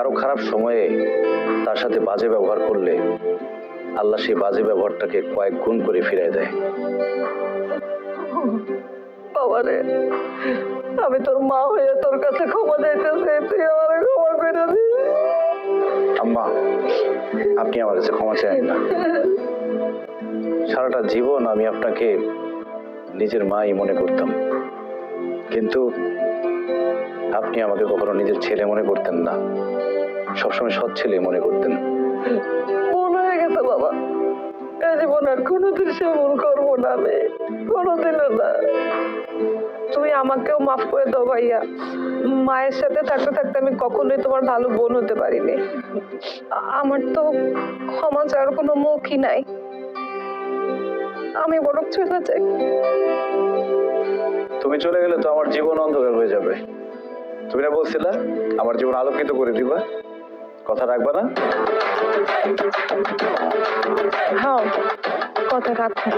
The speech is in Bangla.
কারো খারাপ সময়ে তার সাথে বাজে ব্যবহার করলে আল্লাহ সেই বাজে ব্যবহারটাকে কয়েক গুণ করে ফিরায় দেয়। বাবারে, আমি তোর মা হয়ে তোর কাছে ক্ষমা চাইতেছি, তুই আমার ক্ষমা করে দিস। আম্মা, আপনি আমার কাছে ক্ষমা চাইেন না। সারাটা জীবন আমি আপনাকে নিজের মাই মনে করতাম, কিন্তু আপনি আমাকে কখনো নিজের ছেলে মনে করতেন না, সবসময় সৎ ছেলে মনে করতেন। ভুল হয়ে গেছে বাবা, এই জীবন আর কোনোদিন সেমন করবো না, আমি কোনোদিনও না। তুমি আমাকেও মাফ করে দাও ভাইয়া। মায়ের সাথে থাকতে থাকতে আমি কখনোই তোমার ভালো বোন হতে পারিনি। আমার তো ক্ষমা চাওয়ার কোনো মুখই নাই, আমি বরং চলে যাই। তুমি চলে গেলে তো আমার জীবন অন্ধকার হয়ে যাবে। তুমি না বলছিলা আমার জীবন আলোকিত করে দিবা, কথা রাখবা না? হ্যাঁ, কথা রাখো।